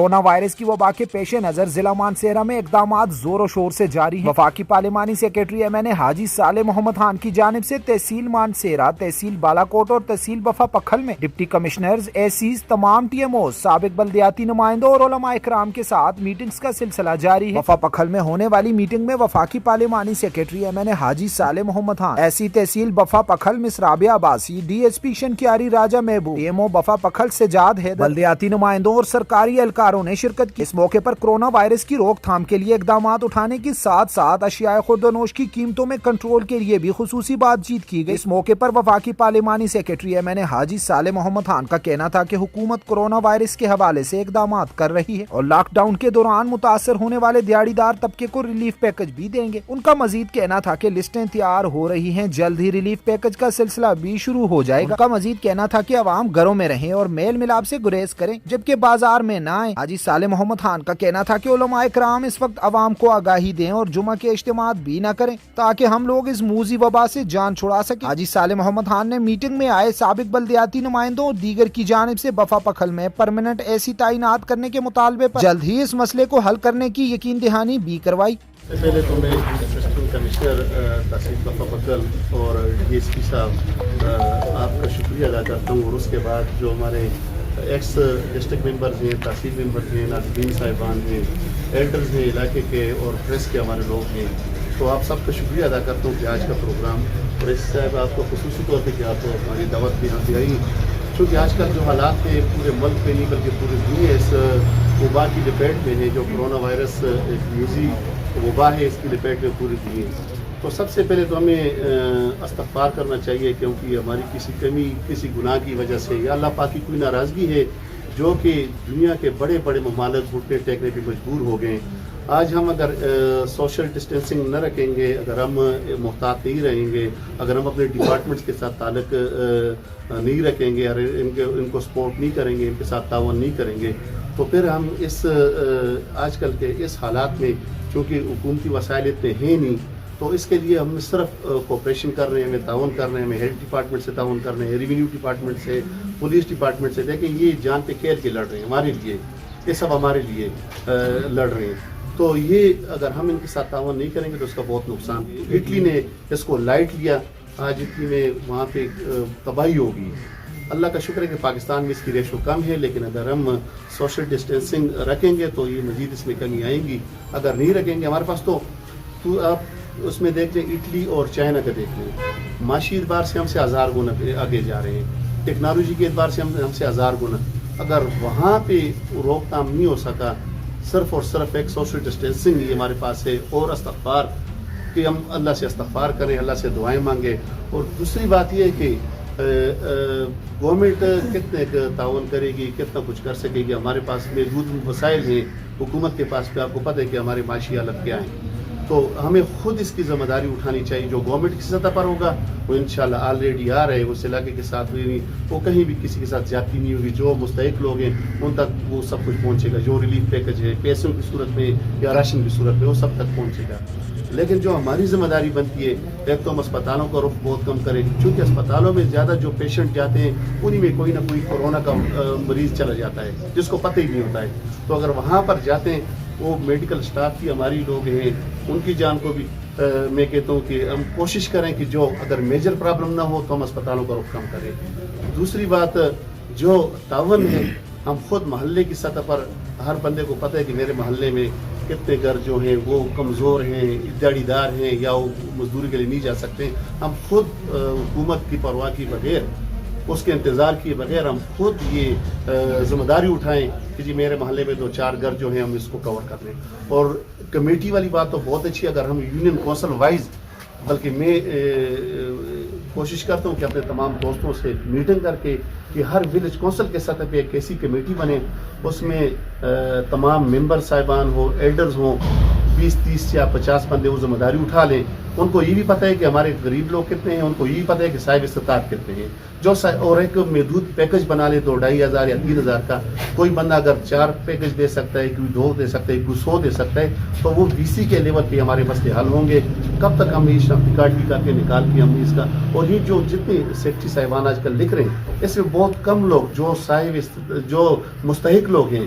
Corona virus کی وبا کے پیش نظر ضلع مانسہرہ میں اقدامات زور و شور سے جاری ہیں۔ وفاقی پارلیمانی سیکریٹری ایم این اے حاجی صالح محمد خان کی جانب سے تحصیل مانسہرہ، تحصیل بالاکوٹ اور تحصیل بفا پکھل میں ڈپٹی کمشنرز، اے سیز، تمام ٹی ایم اوز، سابق بلدیاتی نمائندوں اور علماء اکرام کے ساتھ میٹنگز کا سلسلہ جاری ہے۔ وفا پکھل میں ہونے والی میٹنگ میں وفاقی پارلیمانی سیکریٹری ایم این اے حاجی صالح محمد خان، ایسی تحصیل Baffa Pakhal Miss Rabia Abbasi, D S P Shinkiari Raja Mehboob, T M O Baffa Pakhal Sajjad Haider, بلدیاتی نمائندوں اور سرکاری اہلکاروں نے شرکت کی۔ اس موقع پر کورونا وائرس کی روک تھام کے لیے اقدامات اٹھانے کے ساتھ ساتھ اشیاء خورد و نوش کی قیمتوں میں کنٹرول کے لیے بھی خصوصی بات چیت کی گئی۔ اس موقع پر وفاقی پارلیمانی سیکریٹری ایم این اے حاجی صالح محمد خان کا کہنا تھا کہ حکومت کورونا وائرس کے حوالے سے اقدامات کر رہی ہے اور لاک ڈاؤن کے دوران متاثر ہونے والے دیہڑی دار طبقے کو ریلیف پیکج بھی دیں گے۔ ان کا مزید کہنا تھا کہ لسٹیں تیار ہو رہی ہیں، جلد ہی ریلیف پیکج کا سلسلہ بھی شروع ہو جائے گا۔ ان کا مزید کہنا تھا کہ عوام گھروں میں رہیں اور میل ملاپ سے گریز کریں جبکہ بازار میں نہ آئیں۔ حاجی صالح محمد خان کا کہنا تھا کہ علماء اکرام اس وقت عوام کو آگاہی دیں اور جمعہ کے اجتماعات بھی نہ کریں تاکہ ہم لوگ اس موذی وبا سے جان چھڑا سکیں۔ حاجی صالح محمد خان نے میٹنگ میں آئے سابق بلدیاتی نمائندوں اور دیگر کی جانب سے بفا پکھل میں پرماننٹ ایسی تعینات کرنے کے مطالبے پر جلد ہی اس مسئلے کو حل کرنے کی یقین دہانی بھی کروائی۔ پہلے تو میں اسسٹنٹ کمشنر تحصیل بفا پکھل اور ڈی ایس پی صاحب آپ کا شکریہ ادا کرتا ہوں، اور اس کے بعد جو ہمارے ایکس ڈسٹرکٹ ممبرز ہیں، تحصیل ممبرز ہیں، ناظرین صاحبان ہیں، ایلڈرز ہیں علاقے کے اور پریس کے ہمارے لوگ ہیں، تو آپ سب کا شکریہ ادا کرتا ہوں کہ آج کا پروگرام اور اس صاحب آپ کو خصوصی طور پہ کہ آپ کو ہماری دعوت بھی یہاں پہ آئی، چونکہ آج کل جو حالات ہیں پورے ملک میں نہیں بلکہ پوری دنیا اس وبا کی لپیٹ میں ہے۔ جو کرونا وائرس ایک میوزی وبا ہے، اس کی لپیٹ میں پوری دنیا۔ تو سب سے پہلے تو ہمیں استغفار کرنا چاہیے، کیونکہ ہماری کسی کمی، کسی گناہ کی وجہ سے یا اللہ پاک کی کوئی ناراضگی ہے جو کہ دنیا کے بڑے بڑے ممالک گھٹنے ٹیکنے پہ مجبور ہو گئے۔ آج ہم اگر سوشل ڈسٹینسنگ نہ رکھیں گے، اگر ہم محتاط نہیں رہیں گے، اگر ہم اپنے ڈپارٹمنٹس کے ساتھ تعلق نہیں رکھیں گے اور ان کو سپورٹ نہیں کریں گے، ان کے ساتھ تعاون نہیں کریں گے، تو پھر ہم اس آج کل کے اس حالات میں چونکہ حکومتی وسائل اتنے ہیں نہیں، تو اس کے لیے ہم صرف کوپریشن کر رہے ہیں، ہمیں تعاون کر رہے ہیں، ہمیں ہیلتھ ڈپارٹمنٹ سے تعاون کر رہے ہیں، ریونیو ڈپارٹمنٹ سے، پولیس ڈپارٹمنٹ سے، لیکن یہ جان پہ کھیل کے لڑ رہے ہیں ہمارے لیے، یہ سب ہمارے لیے لڑ رہے ہیں۔ تو یہ اگر ہم ان کے ساتھ تعاون نہیں کریں گے تو اس کا بہت نقصان ہے۔ اٹلی نے اس کو لائٹ لیا، آج اٹلی میں وہاں پہ تباہی ہوگی۔ اللہ کا شکر ہے کہ پاکستان میں اس کی ریشو کم ہے، لیکن اگر ہم سوشل ڈسٹینسنگ رکھیں گے تو یہ مزید اس میں کمی آئیں گی۔ اگر نہیں رکھیں گے، ہمارے پاس تو آپ اس میں دیکھ لیں، اٹلی اور چائنا کا دیکھ لیں، معاشی اعتبار سے ہم سے 1000 گنا آگے جا رہے ہیں، ٹیکنالوجی کے اعتبار سے ہم سے 1000 گنا۔ اگر وہاں پہ روک تھام نہیں ہو سکا، صرف اور صرف ایک سوشل ڈسٹینسنگ ہی ہمارے پاس ہے، اور استغفار کہ ہم اللہ سے استغفار کریں، اللہ سے دعائیں مانگیں۔ اور دوسری بات یہ ہے کہ گورنمنٹ کتنے تعاون کرے گی، کتنا کچھ کر سکے گی، ہمارے پاس موجود وسائل ہیں حکومت کے پاس پہ، آپ کو پتہ ہے کہ ہمارے معاشی حالت کیا ہیں، تو ہمیں خود اس کی ذمہ داری اٹھانی چاہیے۔ جو گورنمنٹ کی سطح پر ہوگا وہ انشاءاللہ آلریڈی آ رہے اس علاقے کے ساتھ، وہ کہیں بھی کسی کے ساتھ زیادتی نہیں ہوگی، جو مستحق لوگ ہیں ان تک وہ سب کچھ پہنچے گا، جو ریلیف پیکج ہے پیسوں کی صورت میں یا راشن کی صورت میں وہ سب تک پہنچے گا۔ لیکن جو ہماری ذمہ داری بنتی ہے، ایک تو ہم اسپتالوں کا رخ بہت کم کریں، چونکہ اسپتالوں میں زیادہ جو پیشنٹ جاتے ہیں انہی میں کوئی نہ کوئی کورونا کا مریض چلا جاتا ہے جس کو پتہ ہی نہیں ہوتا ہے۔ تو اگر وہاں پر جاتے ہیں، وہ میڈیکل سٹاف کی ہماری لوگ ہیں، ان کی جان کو بھی میں کہتا ہوں کہ ہم کوشش کریں کہ جو اگر میجر پرابلم نہ ہو تو ہم اسپتالوں کا رخ کم کریں۔ دوسری بات جو تعاون ہے، ہم خود محلے کی سطح پر ہر بندے کو پتہ ہے کہ میرے محلے میں کتنے گھر جو ہیں وہ کمزور ہیں، دیہڑی دار ہیں، یا وہ مزدوری کے لیے نہیں جا سکتے۔ ہم خود حکومت کی پرواہ کی بغیر، اس کے انتظار کیے بغیر ہم خود یہ ذمہ داری اٹھائیں کہ جی میرے محلے میں 2-4 گھر جو ہیں ہم اس کو کور کر لیں۔ اور کمیٹی والی بات تو بہت اچھی ہے، اگر ہم یونین کونسل وائز، بلکہ میں کوشش کرتا ہوں کہ اپنے تمام دوستوں سے میٹنگ کر کے کہ ہر ولیج کونسل کے سطح پہ ایک ایسی کمیٹی بنے، اس میں تمام ممبر صاحبان ہوں، ایلڈرز ہوں، 20-30 یا 50 بندے وہ ذمہ داری اٹھا لیں۔ ان کو یہ بھی پتہ ہے کہ ہمارے غریب لوگ کتنے ہیں، ان کو یہ بھی پتہ ہے کہ صاحب استطاعت کتنے ہیں، اور ایک محدود پیکج بنا لے 2,500 یا 3,000 کا۔ کوئی بندہ اگر 4 پیکج دے سکتا ہے، کوئی 2 دے سکتا ہے، کوئی 100 دے سکتا ہے، تو وہ BC کے لیول پہ ہمارے مسئلے حل ہوں گے۔ کب تک ہم یہ شناختی کارڈ بھی کر کے نکال کے ہم اس کا، اور یہ جو جتنے سیکرٹری صاحبان آج کل لکھ رہے ہیں، اس میں بہت کم لوگ جو مستحق لوگ ہیں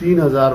3000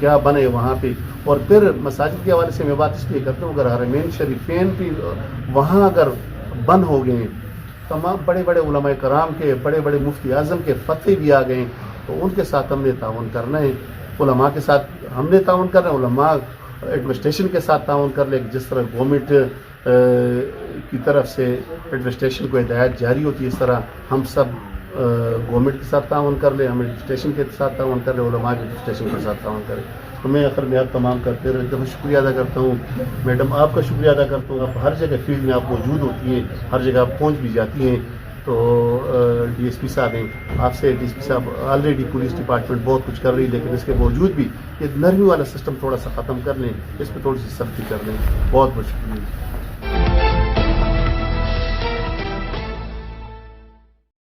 کیا بنے وہاں پہ. اور پھر مساجد کے حوالے سے میں بات اس لیے کرتا ہوں, اگر حرمین شریفین بھی وہاں اگر بند ہو گئے, تمام بڑے بڑے علماء کرام کے, بڑے بڑے مفتی اعظم کے فتوے بھی آ گئے, تو ان کے ساتھ ہم نے تعاون کرنا ہے. علماء کے ساتھ ہم نے تعاون کرنا ہے, علماء ایڈمنسٹریشن کے ساتھ تعاون کر لے. جس طرح گورنمنٹ کی طرف سے ایڈمنسٹریشن کو ہدایت جاری ہوتی ہے, اس طرح ہم سب گورنمنٹ کے ساتھ تعاون کر لیں, ہم ایڈمنسٹریشن کے ساتھ تعاون کر لیں, علماء کے ایڈمنسٹریشن کے ساتھ تعاون کریں. تو میں آخر میں آپ تمام کا پھر ایک دفعہ شکریہ ادا کرتا ہوں. میڈم آپ کا شکریہ ادا کرتا ہوں, آپ ہر جگہ فیلڈ میں آپ موجود ہوتی ہیں, ہر جگہ آپ پہنچ بھی جاتی ہیں. تو ڈی ایس پی صاحب ہیں, آپ سے ڈی ایس پی صاحب آلریڈی پولیس ڈپارٹمنٹ بہت کچھ کر رہی ہے, لیکن اس کے باوجود بھی یہ نرمی والا سسٹم تھوڑا سا ختم کر لیں, اس پہ تھوڑی سی سختی کر لیں. بہت بہت شکریہ.